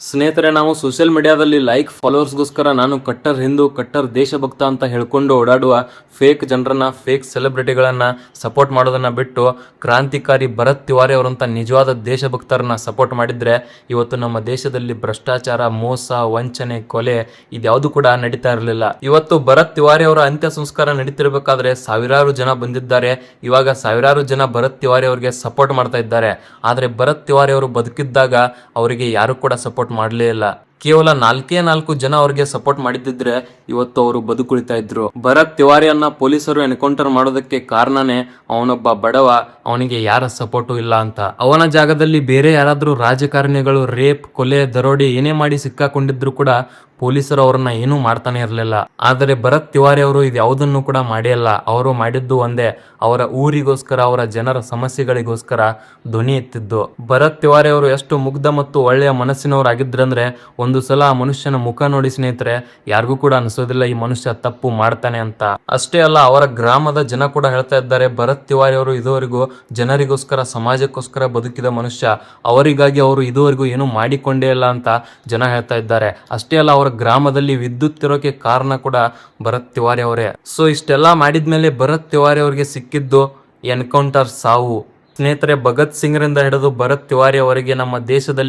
ಸ್ನೇಹಿತರೆ, ನಾವು ಸೋಷಿಯಲ್ ಮೀಡಿಯಾದಲ್ಲಿ ಲೈಕ್ ಫಾಲೋವರ್ಸ್ಗೋಸ್ಕರ ನಾನು ಕಟ್ಟರ್ ಹಿಂದೂ ಕಟ್ಟರ್ ದೇಶಭಕ್ತ ಅಂತ ಹೇಳ್ಕೊಂಡು ಓಡಾಡುವ ಫೇಕ್ ಜನರನ್ನ ಫೇಕ್ ಸೆಲೆಬ್ರಿಟಿಗಳನ್ನ ಸಪೋರ್ಟ್ ಮಾಡೋದನ್ನ ಬಿಟ್ಟು ಕ್ರಾಂತಿಕಾರಿ ಭರತ್ ತಿವಾರಿ ಅವರಂತ ನಿಜವಾದ ದೇಶಭಕ್ತರನ್ನ ಸಪೋರ್ಟ್ ಮಾಡಿದ್ರೆ ಇವತ್ತು ನಮ್ಮ ದೇಶದಲ್ಲಿ ಭ್ರಷ್ಟಾಚಾರ, ಮೋಸ, ವಂಚನೆ, ಕೊಲೆ ಇದ್ಯಾವುದು ಕೂಡ ನಡೀತಾ ಇರಲಿಲ್ಲ. ಇವತ್ತು ಭರತ್ ತಿವಾರಿ ಅವರ ಅಂತ್ಯ ಸಂಸ್ಕಾರ ನಡೀತಿರ್ಬೇಕಾದ್ರೆ ಸಾವಿರಾರು ಜನ ಬಂದಿದ್ದಾರೆ. ಇವಾಗ ಸಾವಿರಾರು ಜನ ಭರತ್ ತಿವಾರಿ ಅವರಿಗೆ ಸಪೋರ್ಟ್ ಮಾಡ್ತಾ ಇದ್ದಾರೆ. ಆದ್ರೆ ಭರತ್ ತಿವಾರಿ ಅವರು ಬದುಕಿದ್ದಾಗ ಅವರಿಗೆ ಯಾರು ಕೂಡ ಸಪೋರ್ಟ್ ಮಾಡಲೇ ಇಲ್ಲ. ಕೇವಲ 4 ಜನ ಅವರಿಗೆ ಸಪೋರ್ಟ್ ಮಾಡಿದ್ದಿದ್ರೆ ಇವತ್ತು ಅವರು ಬದುಕುಳಿತಾ ಇದ್ರು. ಭರತ್ ತಿವಾರಿಯನ್ನ ಪೊಲೀಸರು ಎನ್ಕೌಂಟರ್ ಮಾಡೋದಕ್ಕೆ ಕಾರಣನೇ ಅವನೊಬ್ಬ ಬಡವ, ಅವನಿಗೆ ಯಾರ ಸಪೋರ್ಟು ಇಲ್ಲ ಅಂತ. ಅವನ ಜಾಗದಲ್ಲಿ ಬೇರೆ ಯಾರಾದ್ರೂ ರಾಜಕಾರಣಿಗಳು ರೇಪ್, ಕೊಲೆ, ದರೋಡೆ ಏನೇ ಮಾಡಿ ಸಿಕ್ಕಾಕೊಂಡಿದ್ರು ಕೂಡ ಪೊಲೀಸರು ಅವರನ್ನ ಏನೂ ಮಾಡ್ತಾನೆ ಇರಲಿಲ್ಲ. ಆದರೆ ಭರತ್ ತಿವಾರಿ ಅವರು ಇದು ಯಾವುದನ್ನು ಕೂಡ ಮಾಡಿಲ್ಲ. ಅವರು ಮಾಡಿದ್ದು ಒಂದೇ, ಅವರ ಊರಿಗೋಸ್ಕರ, ಅವರ ಜನರ ಸಮಸ್ಯೆಗಳಿಗೋಸ್ಕರ ಧ್ವನಿ ಎತ್ತಿದ್ದು. ಭರತ್ ತಿವಾರಿ ಅವರು ಎಷ್ಟು ಮುಗ್ಧ ಮತ್ತು ಒಳ್ಳೆಯ ಮನಸ್ಸಿನವರಾಗಿದ್ರಂದ್ರೆ ಒಂದು ಸಲ ಆ ಮನುಷ್ಯನ ಮುಖ ನೋಡಿ ಸ್ನೇಹಿತರೆ, ಯಾರಿಗೂ ಕೂಡ ಅನಿಸೋದಿಲ್ಲ ಈ ಮನುಷ್ಯ ತಪ್ಪು ಮಾಡ್ತಾನೆ ಅಂತ. ಅಷ್ಟೇ ಅಲ್ಲ, ಅವರ ಗ್ರಾಮದ ಜನ ಕೂಡ ಹೇಳ್ತಾ ಇದ್ದಾರೆ, ಭರತ್ ತಿವಾರಿ ಅವರು ಇದುವರೆಗೂ ಜನರಿಗೋಸ್ಕರ, ಸಮಾಜಕ್ಕೋಸ್ಕರ ಬದುಕಿದ ಮನುಷ್ಯ, ಅವರಿಗಾಗಿ ಅವರು ಇದುವರೆಗೂ ಏನು ಮಾಡಿಕೊಂಡೇ ಇಲ್ಲ ಅಂತ ಜನ ಹೇಳ್ತಾ ಇದ್ದಾರೆ. ಅಷ್ಟೇ ಅಲ್ಲ, ಅವರ ಗ್ರಾಮದಲ್ಲಿ ವಿದ್ಯುತ್ ಇರೋಕೆ ಕಾರಣ ಕೂಡ ಭರತ್ ತಿವಾರಿ ಅವರೇ. ಸೊ ಇಷ್ಟೆಲ್ಲ ಮಾಡಿದ್ಮೇಲೆ ಭರತ್ ತಿವಾರಿ ಅವರಿಗೆ ಸಿಕ್ಕಿದ್ದು ಎನ್ಕೌಂಟರ್, ಸಾವು. ಸ್ನೇಹಿತರೆ, ಭಗತ್ ಸಿಂಗ್ ರಿಂದ ಹಿಡಿದು ಭರತ್ ತಿವಾರಿ ಅವರಿಗೆ ನಮ್ಮ ದೇಶದಲ್ಲಿ